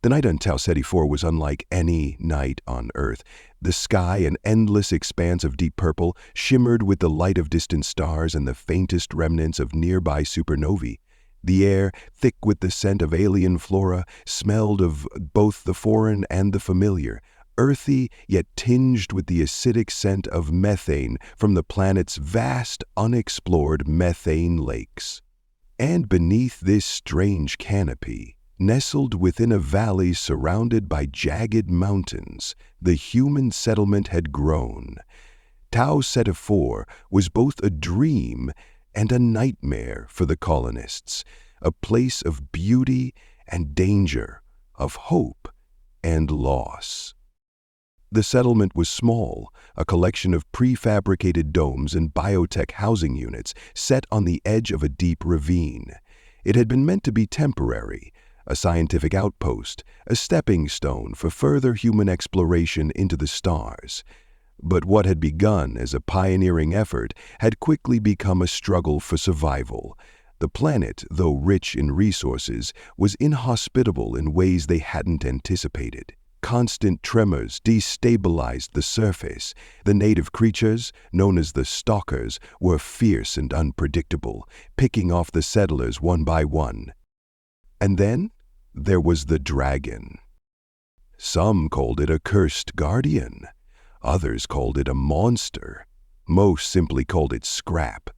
The night on Tau Ceti IV was unlike any night on Earth. The sky, an endless expanse of deep purple, shimmered with the light of distant stars and the faintest remnants of nearby supernovae. The air, thick with the scent of alien flora, smelled of both the foreign and the familiar, earthy yet tinged with the acidic scent of methane from the planet's vast, unexplored methane lakes. And beneath this strange canopy, nestled within a valley surrounded by jagged mountains, the human settlement had grown. Tau Ceti IV was both a dream and a nightmare for the colonists, a place of beauty and danger, of hope and loss. The settlement was small, a collection of prefabricated domes and biotech housing units set on the edge of a deep ravine. It had been meant to be temporary, a scientific outpost, a stepping stone for further human exploration into the stars. But what had begun as a pioneering effort had quickly become a struggle for survival. The planet, though rich in resources, was inhospitable in ways they hadn't anticipated. Constant tremors destabilized the surface. The native creatures, known as the stalkers, were fierce and unpredictable, picking off the settlers one by one. And then there was the dragon. Some called it a cursed guardian. Others called it a monster. Most simply called it Scrap.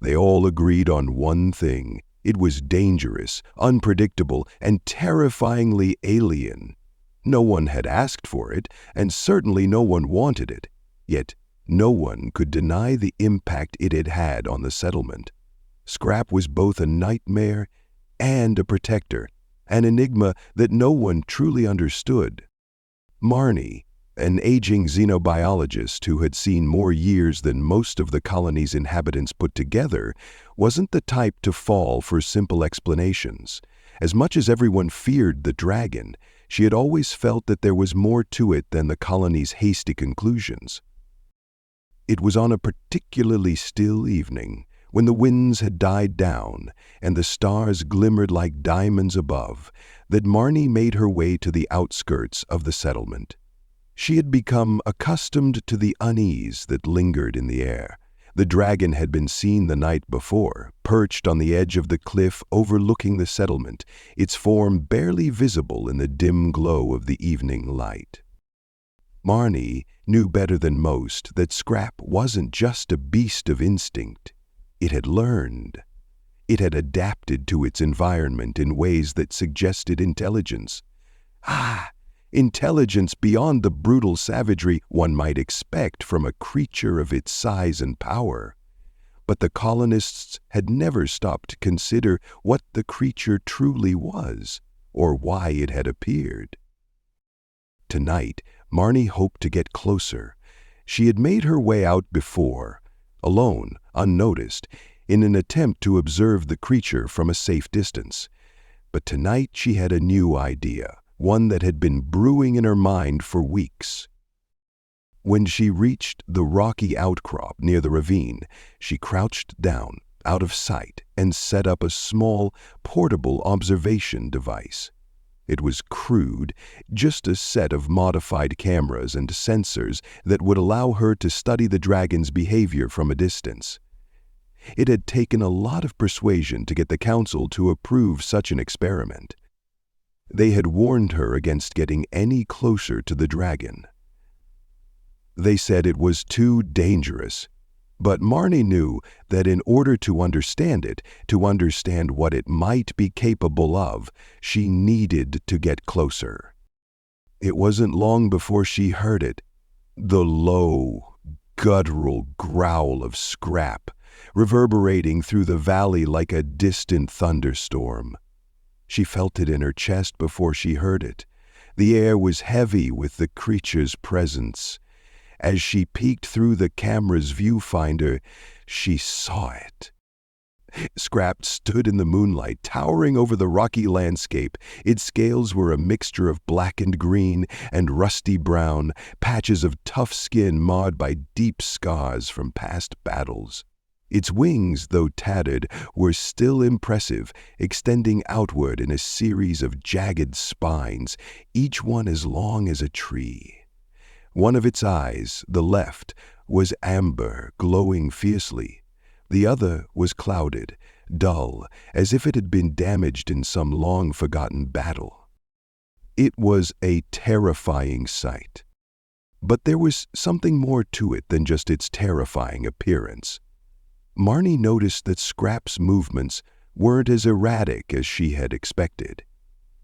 They all agreed on one thing. It was dangerous, unpredictable, and terrifyingly alien. No one had asked for it, and certainly no one wanted it. Yet no one could deny the impact it had had on the settlement. Scrap was both a nightmare and a protector, an enigma that no one truly understood. Marnie, an aging xenobiologist who had seen more years than most of the colony's inhabitants put together, wasn't the type to fall for simple explanations. As much as everyone feared the dragon, she had always felt that there was more to it than the colony's hasty conclusions. It was on a particularly still evening, when the winds had died down and the stars glimmered like diamonds above, that Marnie made her way to the outskirts of the settlement. She had become accustomed to the unease that lingered in the air. The dragon had been seen the night before, perched on the edge of the cliff overlooking the settlement, its form barely visible in the dim glow of the evening light. Marnie knew better than most that Scrap wasn't just a beast of instinct. It had learned. It had adapted to its environment in ways that suggested intelligence. Intelligence beyond the brutal savagery one might expect from a creature of its size and power. But the colonists had never stopped to consider what the creature truly was, or why it had appeared. Tonight, Marnie hoped to get closer. She had made her way out before, alone, unnoticed, in an attempt to observe the creature from a safe distance. But tonight she had a new idea, one that had been brewing in her mind for weeks. When she reached the rocky outcrop near the ravine, she crouched down, out of sight, and set up a small, portable observation device. It was crude, just a set of modified cameras and sensors that would allow her to study the dragon's behavior from a distance. It had taken a lot of persuasion to get the council to approve such an experiment. They had warned her against getting any closer to the dragon. They said it was too dangerous, but Marnie knew that in order to understand it, to understand what it might be capable of, she needed to get closer. It wasn't long before she heard it, the low, guttural growl of Scrap, reverberating through the valley like a distant thunderstorm. She felt it in her chest before she heard it. The air was heavy with the creature's presence. As she peeked through the camera's viewfinder, she saw it. Scrap stood in the moonlight, towering over the rocky landscape. Its scales were a mixture of black and green and rusty brown, patches of tough skin marred by deep scars from past battles. Its wings, though tattered, were still impressive, extending outward in a series of jagged spines, each one as long as a tree. One of its eyes, the left, was amber, glowing fiercely. The other was clouded, dull, as if it had been damaged in some long-forgotten battle. It was a terrifying sight. But there was something more to it than just its terrifying appearance. Marnie noticed that Scrap's movements weren't as erratic as she had expected.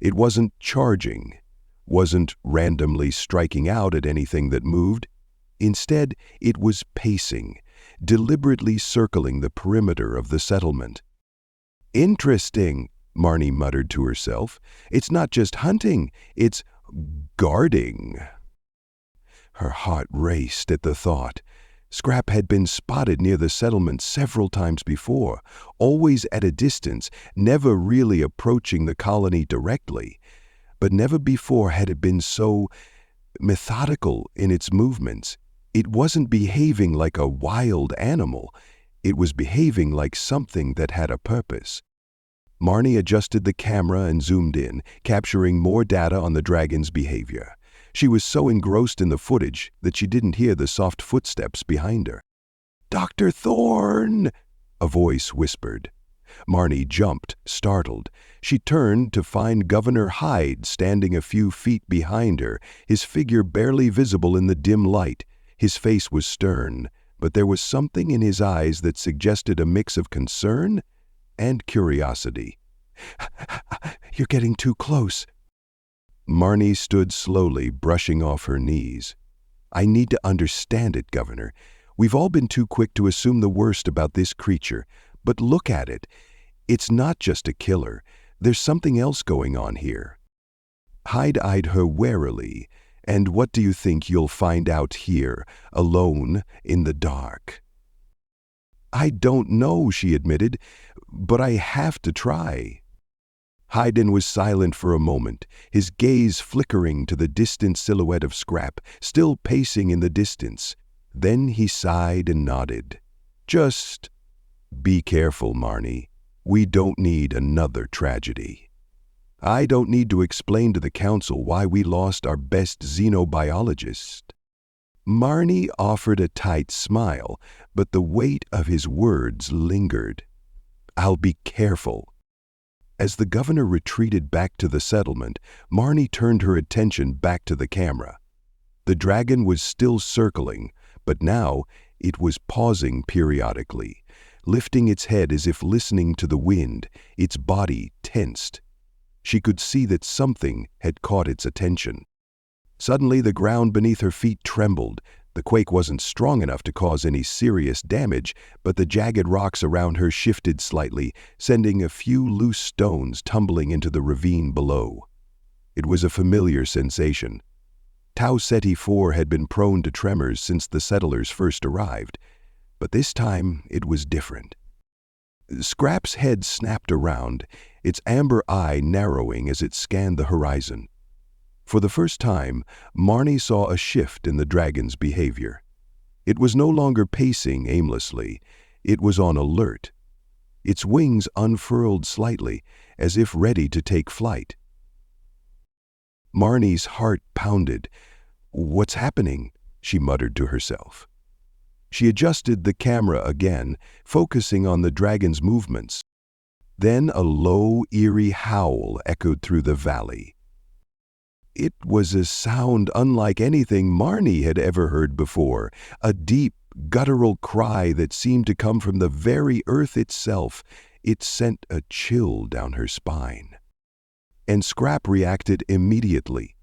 It wasn't charging, wasn't randomly striking out at anything that moved. Instead, it was pacing, deliberately circling the perimeter of the settlement. "Interesting," Marnie muttered to herself. "It's not just hunting, it's guarding." Her heart raced at the thought. Scrap had been spotted near the settlement several times before, always at a distance, never really approaching the colony directly. But never before had it been so methodical in its movements. It wasn't behaving like a wild animal. It was behaving like something that had a purpose. Marnie adjusted the camera and zoomed in, capturing more data on the dragon's behavior. She was so engrossed in the footage that she didn't hear the soft footsteps behind her. "Dr. Thorne!" a voice whispered. Marnie jumped, startled. She turned to find Governor Hyde standing a few feet behind her, his figure barely visible in the dim light. His face was stern, but there was something in his eyes that suggested a mix of concern and curiosity. "You're getting too close." Marnie stood slowly, brushing off her knees. "I need to understand it, Governor. We've all been too quick to assume the worst about this creature. But look at it. It's not just a killer. There's something else going on here." Hyde eyed her warily. "And what do you think you'll find out here, alone, in the dark?" "I don't know," she admitted, "but I have to try." Hayden was silent for a moment, his gaze flickering to the distant silhouette of Scrap, still pacing in the distance. Then he sighed and nodded. "Just be careful, Marnie. We don't need another tragedy. I don't need to explain to the council why we lost our best xenobiologist." Marnie offered a tight smile, but the weight of his words lingered. "I'll be careful." As the governor retreated back to the settlement, Marnie turned her attention back to the camera. The dragon was still circling, but now it was pausing periodically, lifting its head as if listening to the wind, its body tensed. She could see that something had caught its attention. Suddenly, the ground beneath her feet trembled. The quake wasn't strong enough to cause any serious damage, but the jagged rocks around her shifted slightly, sending a few loose stones tumbling into the ravine below. It was a familiar sensation. Tau Ceti IV had been prone to tremors since the settlers first arrived, but this time it was different. Scrap's head snapped around, its amber eye narrowing as it scanned the horizon. For the first time, Marnie saw a shift in the dragon's behavior. It was no longer pacing aimlessly. It was on alert. Its wings unfurled slightly, as if ready to take flight. Marnie's heart pounded. "What's happening?" she muttered to herself. She adjusted the camera again, focusing on the dragon's movements. Then a low, eerie howl echoed through the valley. It was a sound unlike anything Marnie had ever heard before, a deep, guttural cry that seemed to come from the very earth itself. It sent a chill down her spine. And Scrap reacted immediately.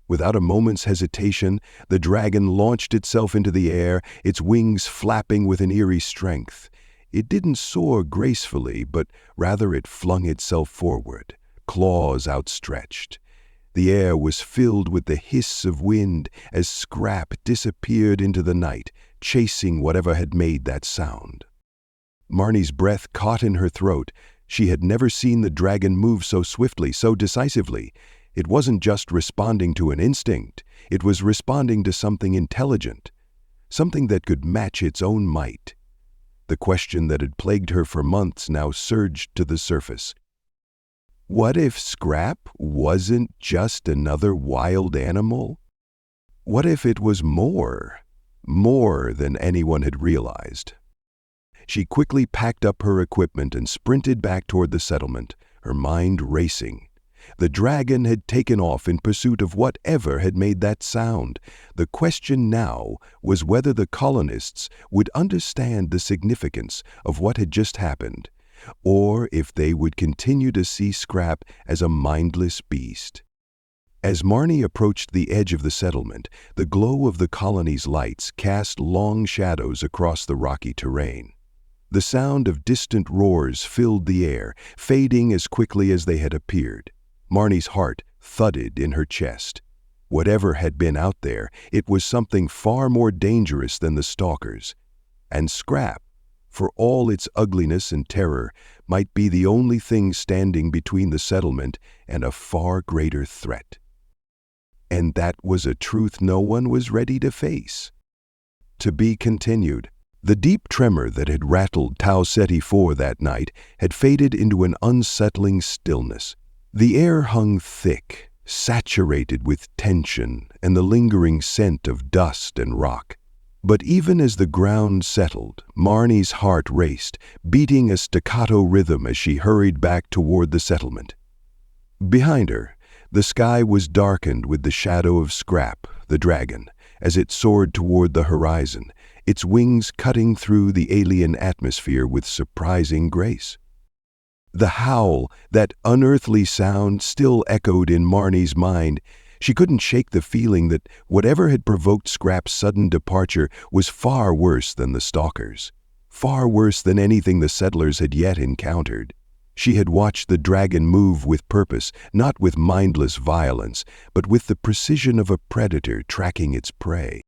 Without a moment's hesitation, the dragon launched itself into the air, its wings flapping with an eerie strength. It didn't soar gracefully, but rather it flung itself forward, claws outstretched. The air was filled with the hiss of wind as Scrap disappeared into the night, chasing whatever had made that sound. Marnie's breath caught in her throat. She had never seen the dragon move so swiftly, so decisively. It wasn't just responding to an instinct. It was responding to something intelligent, something that could match its own might. The question that had plagued her for months now surged to the surface. What if Scrap wasn't just another wild animal? What if it was more than anyone had realized? She quickly packed up her equipment and sprinted back toward the settlement, her mind racing. The dragon had taken off in pursuit of whatever had made that sound. The question now was whether the colonists would understand the significance of what had just happened, or if they would continue to see Scrap as a mindless beast. As Marnie approached the edge of the settlement, the glow of the colony's lights cast long shadows across the rocky terrain. The sound of distant roars filled the air, fading as quickly as they had appeared. Marnie's heart thudded in her chest. Whatever had been out there, it was something far more dangerous than the stalkers. And Scrap, for all its ugliness and terror, might be the only thing standing between the settlement and a far greater threat. And that was a truth no one was ready to face. To be continued. The deep tremor that had rattled Tau Ceti IV that night had faded into an unsettling stillness. The air hung thick, saturated with tension and the lingering scent of dust and rock. But even as the ground settled, Marnie's heart raced, beating a staccato rhythm as she hurried back toward the settlement. Behind her, the sky was darkened with the shadow of Scrap, the dragon, as it soared toward the horizon, its wings cutting through the alien atmosphere with surprising grace. The howl, that unearthly sound, still echoed in Marnie's mind. She couldn't shake the feeling that whatever had provoked Scrap's sudden departure was far worse than the stalkers, far worse than anything the settlers had yet encountered. She had watched the dragon move with purpose, not with mindless violence, but with the precision of a predator tracking its prey.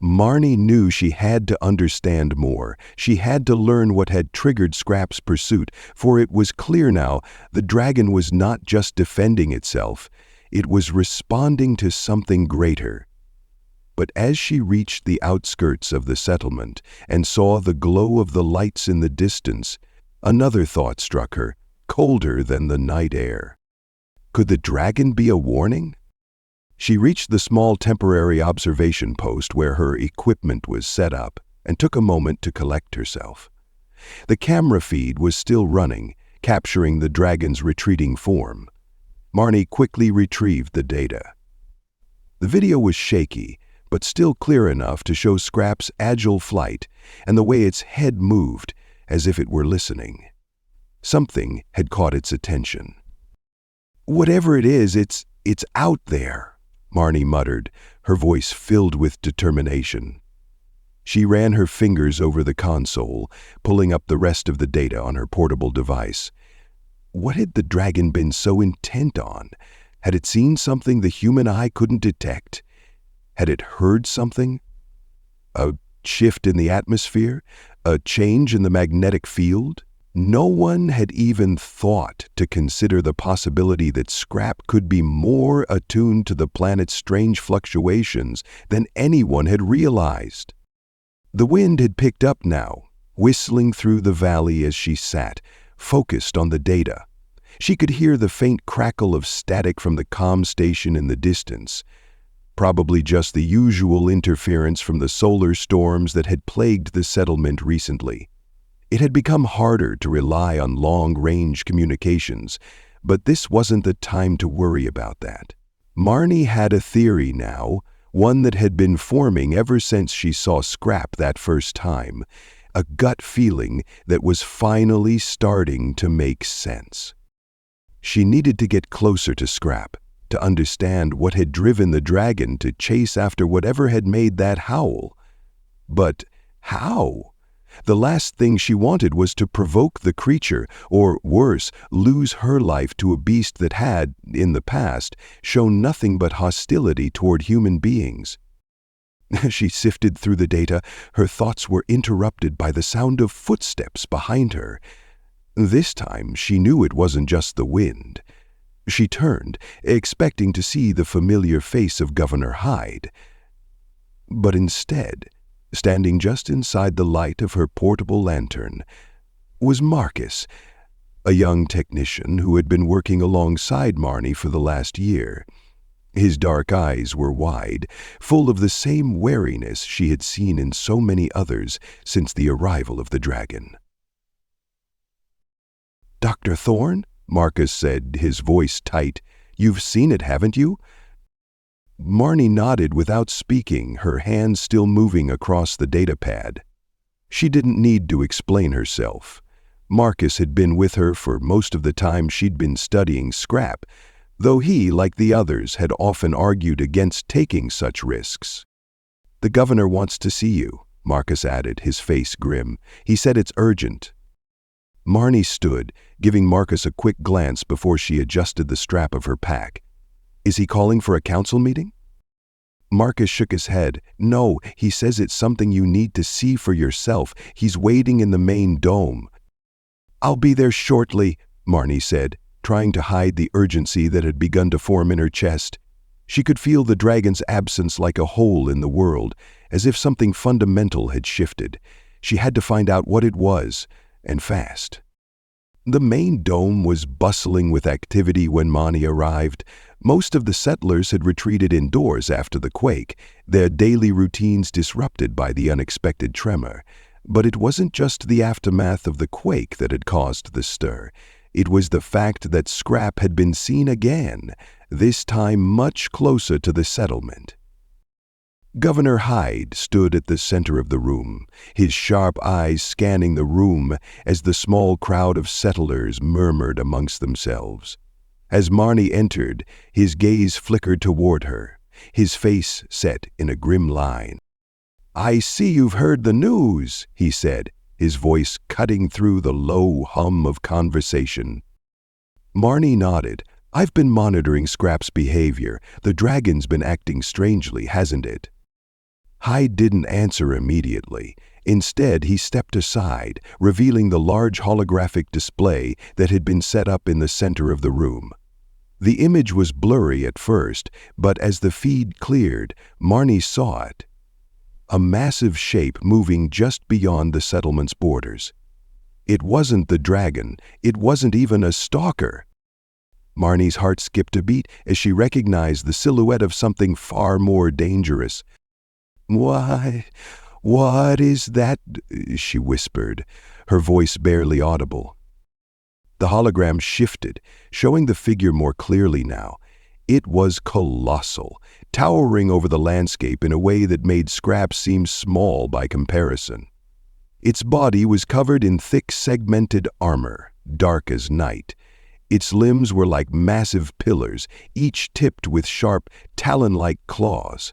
Marnie knew she had to understand more. She had to learn what had triggered Scrap's pursuit, for it was clear now the dragon was not just defending itself, it was responding to something greater. But as she reached the outskirts of the settlement and saw the glow of the lights in the distance, another thought struck her, colder than the night air. Could the dragon be a warning? She reached the small temporary observation post where her equipment was set up and took a moment to collect herself. The camera feed was still running, capturing the dragon's retreating form. Marnie quickly retrieved the data. The video was shaky, but still clear enough to show Scrap's agile flight and the way its head moved as if it were listening. Something had caught its attention. "Whatever it is, it's out there," Marnie muttered, her voice filled with determination. She ran her fingers over the console, pulling up the rest of the data on her portable device. What had the dragon been so intent on? Had it seen something the human eye couldn't detect? Had it heard something? A shift in the atmosphere? A change in the magnetic field? No one had even thought to consider the possibility that Scrap could be more attuned to the planet's strange fluctuations than anyone had realized. The wind had picked up now, whistling through the valley as she sat, focused on the data. She could hear the faint crackle of static from the comm station in the distance, probably just the usual interference from the solar storms that had plagued the settlement recently. It had become harder to rely on long-range communications, but this wasn't the time to worry about that. Marnie had a theory now, one that had been forming ever since she saw Scrap that first time, a gut feeling that was finally starting to make sense. She needed to get closer to Scrap, to understand what had driven the dragon to chase after whatever had made that howl. But how? The last thing she wanted was to provoke the creature, or worse, lose her life to a beast that had, in the past, shown nothing but hostility toward human beings. She sifted through the data. Her thoughts were interrupted by the sound of footsteps behind her. This time, she knew it wasn't just the wind. She turned, expecting to see the familiar face of Governor Hyde. But instead, Standing just inside the light of her portable lantern was Marcus, a young technician who had been working alongside Marnie for the last year. His dark eyes were wide, full of the same wariness she had seen in so many others since the arrival of the dragon. "Dr. Thorne?" Marcus said, his voice tight. "You've seen it, haven't you?" Marnie nodded without speaking, her hands still moving across the datapad. She didn't need to explain herself. Marcus had been with her for most of the time she'd been studying scrap, though he, like the others, had often argued against taking such risks. "The governor wants to see you," Marcus added, his face grim. "He said it's urgent." Marnie stood, giving Marcus a quick glance before she adjusted the strap of her pack. "Is he calling for a council meeting?" Marcus shook his head. "No, he says it's something you need to see for yourself. He's waiting in the main dome." "I'll be there shortly," Marnie said, trying to hide the urgency that had begun to form in her chest. She could feel the dragon's absence like a hole in the world, as if something fundamental had shifted. She had to find out what it was, and fast. The main dome was bustling with activity when Marnie arrived. Most of the settlers had retreated indoors after the quake, their daily routines disrupted by the unexpected tremor. But it wasn't just the aftermath of the quake that had caused the stir. It was the fact that scrap had been seen again, this time much closer to the settlement. Governor Hyde stood at the center of the room, his sharp eyes scanning the room as the small crowd of settlers murmured amongst themselves. As Marnie entered, his gaze flickered toward her, his face set in a grim line. "I see you've heard the news," he said, his voice cutting through the low hum of conversation. Marnie nodded. "I've been monitoring Scrap's behavior. The dragon's been acting strangely, hasn't it?" Hyde didn't answer immediately. Instead, he stepped aside, revealing the large holographic display that had been set up in the center of the room. The image was blurry at first, but as the feed cleared, Marnie saw it. A massive shape moving just beyond the settlement's borders. It wasn't the dragon. It wasn't even a stalker. Marnie's heart skipped a beat as she recognized the silhouette of something far more dangerous. "Why, what is that?" she whispered, her voice barely audible. The hologram shifted, showing the figure more clearly now. It was colossal, towering over the landscape in a way that made Scrap seem small by comparison. Its body was covered in thick segmented armor, dark as night. Its limbs were like massive pillars, each tipped with sharp, talon-like claws.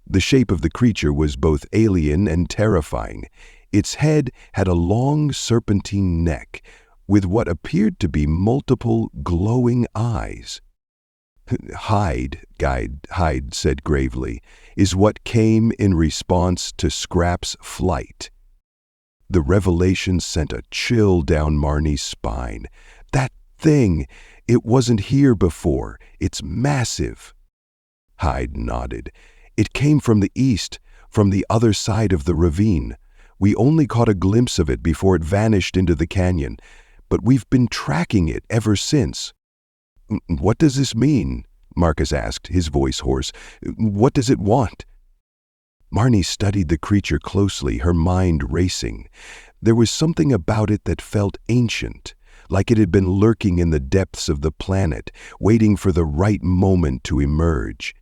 The shape of the creature was both alien and terrifying. Its head had a long serpentine neck, with what appeared to be multiple glowing eyes. Hyde said gravely, "is what came in response to Scrap's flight." The revelation sent a chill down Marnie's spine. That thing, it wasn't here before. It's massive. Hyde nodded. "It came from the east, from the other side of the ravine. We only caught a glimpse of it before it vanished into the canyon, but we've been tracking it ever since." "What does this mean?" Marcus asked, his voice hoarse. "What does it want?" Marnie studied the creature closely, her mind racing. There was something about it that felt ancient, like it had been lurking in the depths of the planet, waiting for the right moment to emerge.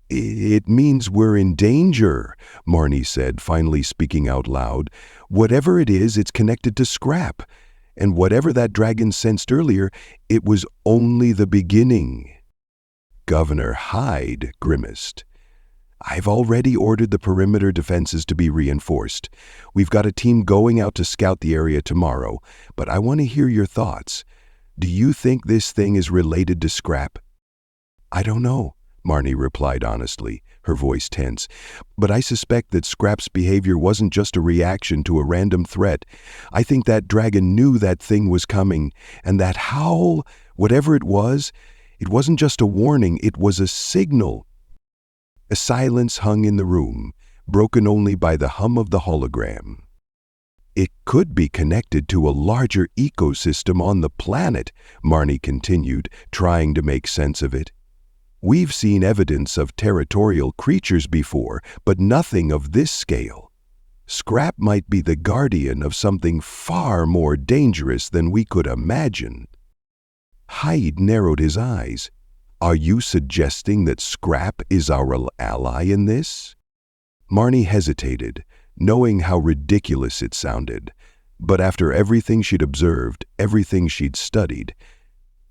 "It means we're in danger," Marnie said, finally speaking out loud. "Whatever it is, it's connected to Scrap. And whatever that dragon sensed earlier, it was only the beginning." Governor Hyde grimaced. "I've already ordered the perimeter defenses to be reinforced. We've got a team going out to scout the area tomorrow, but I want to hear your thoughts. Do you think this thing is related to Scrap?" "I don't know," Marnie replied honestly, her voice tense. "But I suspect that Scrap's behavior wasn't just a reaction to a random threat. I think that dragon knew that thing was coming, and that howl, whatever it wasn't just a warning, it was a signal." A silence hung in the room. broken only by the hum of the hologram. It could be connected to a larger ecosystem on the planet, Marnie continued, trying to make sense of it. We've seen evidence of territorial creatures before, but nothing of this scale. Scrap might be the guardian of something far more dangerous than we could imagine. Hyde narrowed his eyes. Are you suggesting that Scrap is our ally in this? Marnie hesitated, knowing how ridiculous it sounded. But after everything she'd observed, everything she'd studied,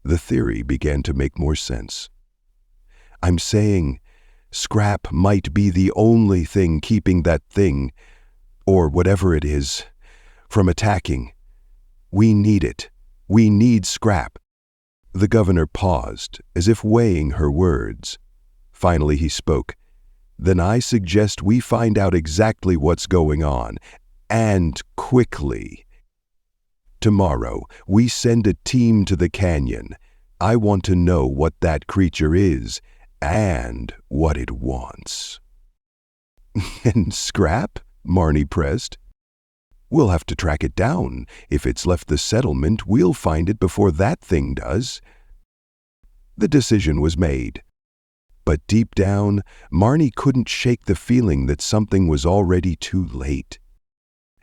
the theory began to make more sense. I'm saying Scrap might be the only thing keeping that thing, or whatever it is, from attacking. We need it. We need Scrap. The governor paused, as if weighing her words. Finally he spoke. Then I suggest we find out exactly what's going on, and quickly. Tomorrow, we send a team to the canyon. I want to know what that creature is, and what it wants. And Scrap? Marnie pressed. We'll have to track it down. If it's left the settlement, we'll find it before that thing does. The decision was made. But deep down, Marnie couldn't shake the feeling that something was already too late.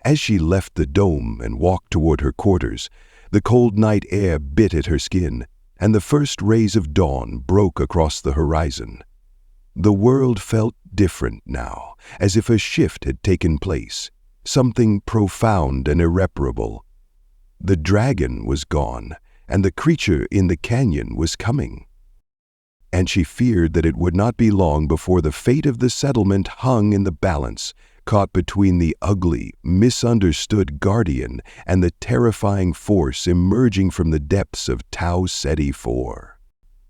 As she left the dome and walked toward her quarters, the cold night air bit at her skin, and the first rays of dawn broke across the horizon. The world felt different now, as if a shift had taken place, something profound and irreparable. The dragon was gone, and the creature in the canyon was coming. And she feared that it would not be long before the fate of the settlement hung in the balance, caught between the ugly, misunderstood guardian and the terrifying force emerging from the depths of Tau Ceti IV.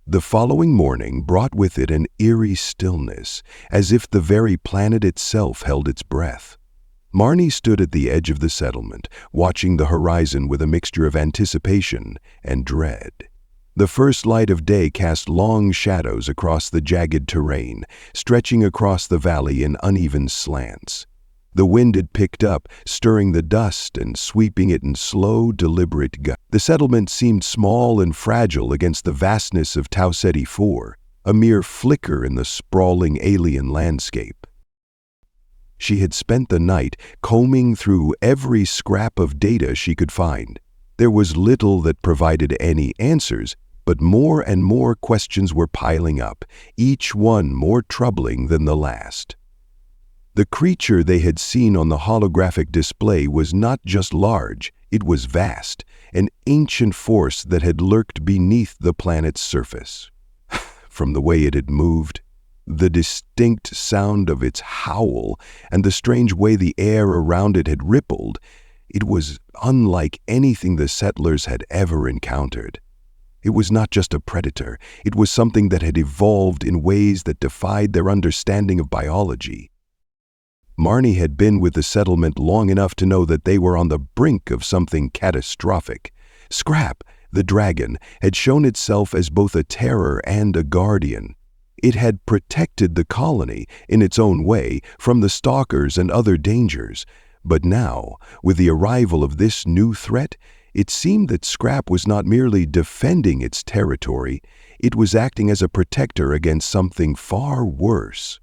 The following morning brought with it an eerie stillness, as if the very planet itself held its breath. Marnie stood at the edge of the settlement, watching the horizon with a mixture of anticipation and dread. The first light of day cast long shadows across the jagged terrain, stretching across the valley in uneven slants. The wind had picked up, stirring the dust and sweeping it in slow, deliberate gusts. The settlement seemed small and fragile against the vastness of Tau Ceti IV, a mere flicker in the sprawling alien landscape. She had spent the night combing through every scrap of data she could find. There was little that provided any answers, but more and more questions were piling up, each one more troubling than the last. The creature they had seen on the holographic display was not just large, it was vast, an ancient force that had lurked beneath the planet's surface. From the way it had moved, the distinct sound of its howl, and the strange way the air around it had rippled, it was unlike anything the settlers had ever encountered. It was not just a predator, it was something that had evolved in ways that defied their understanding of biology. Marnie had been with the settlement long enough to know that they were on the brink of something catastrophic. Scrap, the dragon, had shown itself as both a terror and a guardian. It had protected the colony, in its own way, from the stalkers and other dangers. But now, with the arrival of this new threat, it seemed that Scrap was not merely defending its territory, it was acting as a protector against something far worse.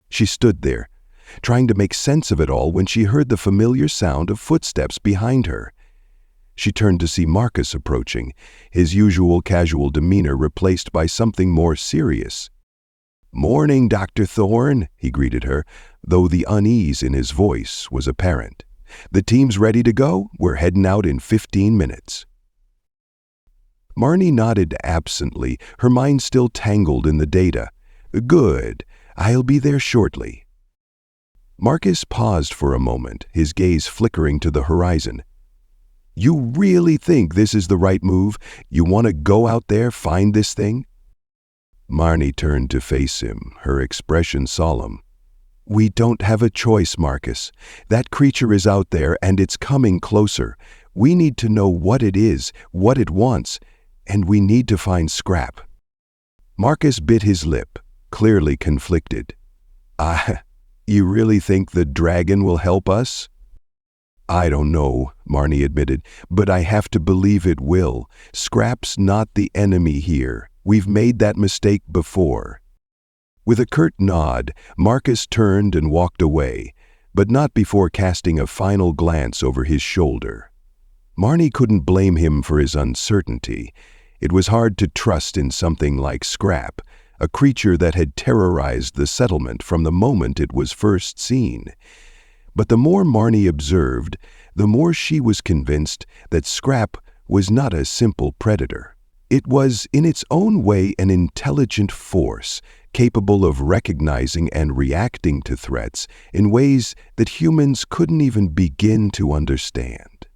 She stood there, trying to make sense of it all when she heard the familiar sound of footsteps behind her. She turned to see Marcus approaching, his usual casual demeanor replaced by something more serious. "Morning, Dr. Thorne," he greeted her, though the unease in his voice was apparent. "The team's ready to go. We're heading out in 15 minutes. Marnie nodded absently, her mind still tangled in the data. "Good. I'll be there shortly." Marcus paused for a moment, his gaze flickering to the horizon. "You really think this is the right move? You want to go out there, find this thing?" Marnie turned to face him, her expression solemn. "We don't have a choice, Marcus. That creature is out there and it's coming closer. We need to know what it is, what it wants, and we need to find Scrap." Marcus bit his lip, clearly conflicted. You really think the dragon will help us? I don't know, Marnie admitted, but I have to believe it will. Scrap's not the enemy here. We've made that mistake before. With a curt nod, Marcus turned and walked away, but not before casting a final glance over his shoulder. Marnie couldn't blame him for his uncertainty. It was hard to trust in something like Scrap, a creature that had terrorized the settlement from the moment it was first seen. But the more Marnie observed, the more she was convinced that Scrap was not a simple predator. It was, in its own way, an intelligent force, capable of recognizing and reacting to threats in ways that humans couldn't even begin to understand.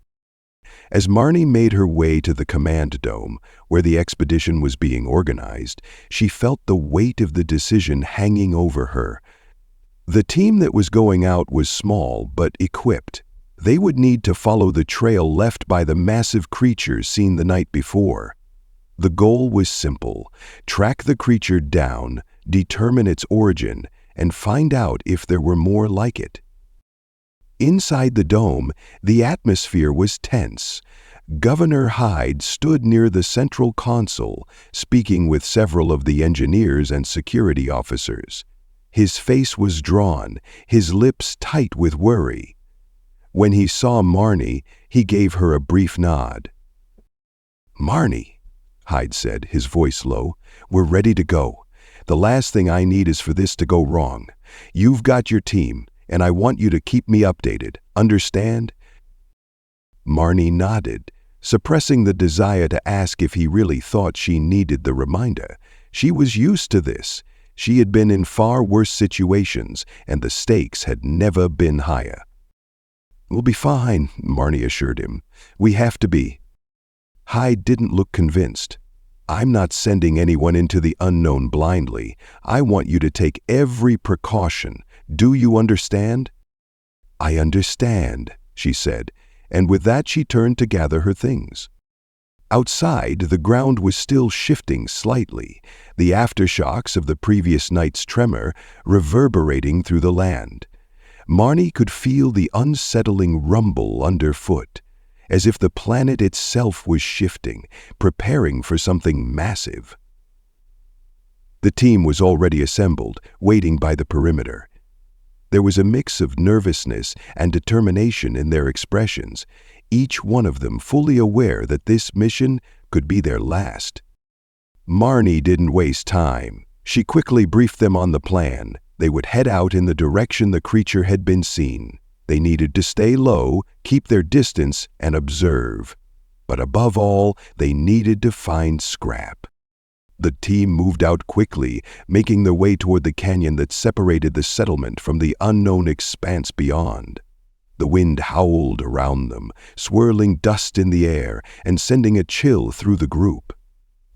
As Marnie made her way to the command dome, where the expedition was being organized, she felt the weight of the decision hanging over her. The team that was going out was small but equipped. They would need to follow the trail left by the massive creatures seen the night before. The goal was simple: track the creature down, determine its origin, and find out if there were more like it. Inside the dome, the atmosphere was tense. Governor Hyde stood near the central console, speaking with several of the engineers and security officers. His face was drawn, his lips tight with worry. When he saw Marnie, he gave her a brief nod. "Marnie," Hyde said, his voice low, "we're ready to go. The last thing I need is for this to go wrong. You've got your team, and I want you to keep me updated. Understand?" Marnie nodded, suppressing the desire to ask if he really thought she needed the reminder. She was used to this. She had been in far worse situations, and the stakes had never been higher. "We'll be fine," Marnie assured him. "We have to be." Hyde didn't look convinced. "I'm not sending anyone into the unknown blindly. I want you to take every precaution. Do you understand?" "I understand," she said, and with that she turned to gather her things. Outside, the ground was still shifting slightly, the aftershocks of the previous night's tremor reverberating through the land. Marnie could feel the unsettling rumble underfoot, as if the planet itself was shifting, preparing for something massive. The team was already assembled, waiting by the perimeter. There was a mix of nervousness and determination in their expressions, each one of them fully aware that this mission could be their last. Marnie didn't waste time. She quickly briefed them on the plan. They would head out in the direction the creature had been seen. They needed to stay low, keep their distance, and observe. But above all, they needed to find Scrap. The team moved out quickly, making their way toward the canyon that separated the settlement from the unknown expanse beyond. The wind howled around them, swirling dust in the air and sending a chill through the group.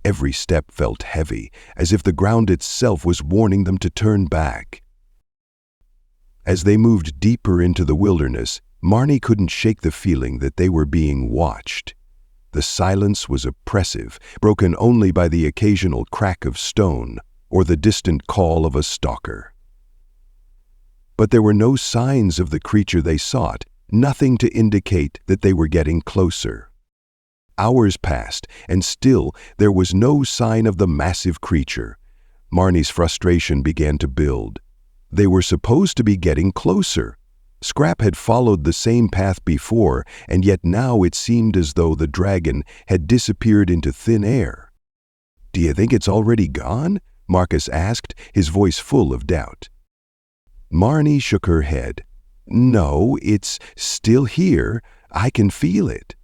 Every step felt heavy, as if the ground itself was warning them to turn back. As they moved deeper into the wilderness, Marnie couldn't shake the feeling that they were being watched. The silence was oppressive, broken only by the occasional crack of stone or the distant call of a stalker. But there were no signs of the creature they sought, nothing to indicate that they were getting closer. Hours passed, and still there was no sign of the massive creature. Marnie's frustration began to build. They were supposed to be getting closer. Scrap had followed the same path before, and yet now it seemed as though the dragon had disappeared into thin air. "Do you think it's already gone?" Marcus asked, his voice full of doubt. Marnie shook her head. "No, it's still here. I can feel it."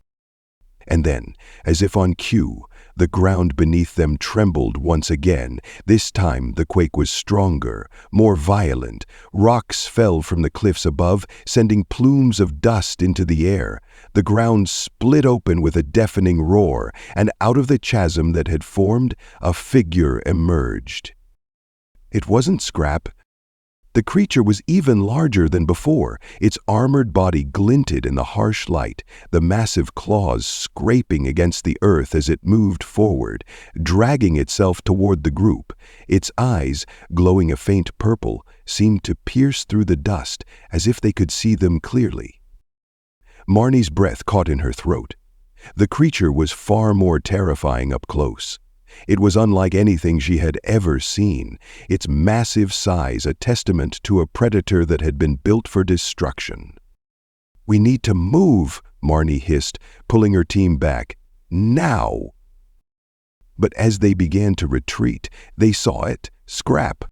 And then, as if on cue, the ground beneath them trembled once again. This time the quake was stronger, more violent. Rocks fell from the cliffs above, sending plumes of dust into the air. The ground split open with a deafening roar, and out of the chasm that had formed, a figure emerged. It wasn't Scrap. The creature was even larger than before. Its armored body glinted in the harsh light, the massive claws scraping against the earth as it moved forward, dragging itself toward the group. Its eyes, glowing a faint purple, seemed to pierce through the dust as if they could see them clearly. Marnie's breath caught in her throat. The creature was far more terrifying up close. It was unlike anything she had ever seen, its massive size a testament to a predator that had been built for destruction. "We need to move," Marnie hissed, pulling her team back. "Now!" But as they began to retreat, they saw it, Scrap.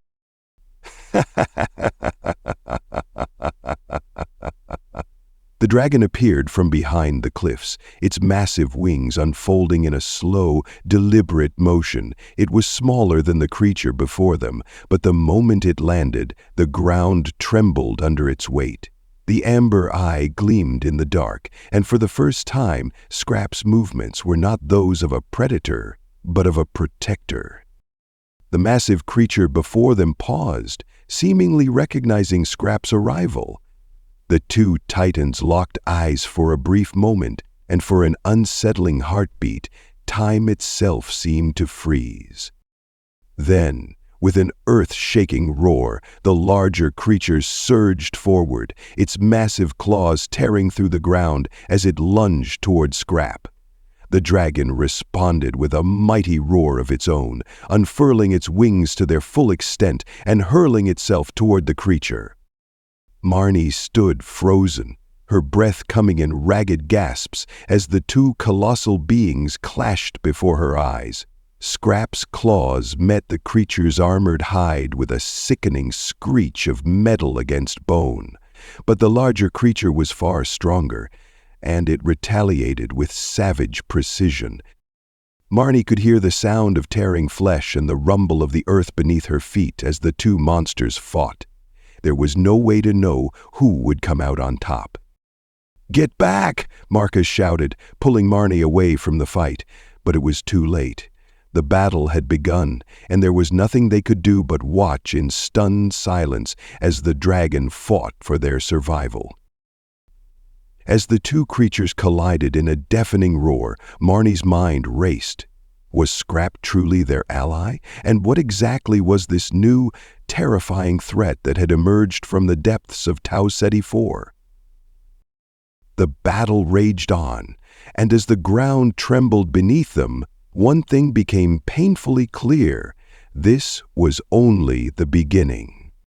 The dragon appeared from behind the cliffs, its massive wings unfolding in a slow, deliberate motion. It was smaller than the creature before them, but the moment it landed, the ground trembled under its weight. The amber eye gleamed in the dark, and for the first time, Scrap's movements were not those of a predator, but of a protector. The massive creature before them paused, seemingly recognizing Scrap's arrival. The two titans locked eyes for a brief moment, and for an unsettling heartbeat, time itself seemed to freeze. Then, with an earth-shaking roar, the larger creature surged forward, its massive claws tearing through the ground as it lunged toward Scrap. The dragon responded with a mighty roar of its own, unfurling its wings to their full extent and hurling itself toward the creature. Marnie stood frozen, her breath coming in ragged gasps as the two colossal beings clashed before her eyes. Scrap's claws met the creature's armored hide with a sickening screech of metal against bone. But the larger creature was far stronger, and it retaliated with savage precision. Marnie could hear the sound of tearing flesh and the rumble of the earth beneath her feet as the two monsters fought. There was no way to know who would come out on top. "Get back!" Marcus shouted, pulling Marnie away from the fight. But it was too late. The battle had begun, and there was nothing they could do but watch in stunned silence as the dragon fought for their survival. As the two creatures collided in a deafening roar, Marnie's mind raced. Was Scrap truly their ally? And what exactly was this new, terrifying threat that had emerged from the depths of Tau Ceti IV? The battle raged on, and as the ground trembled beneath them, one thing became painfully clear: this was only the beginning.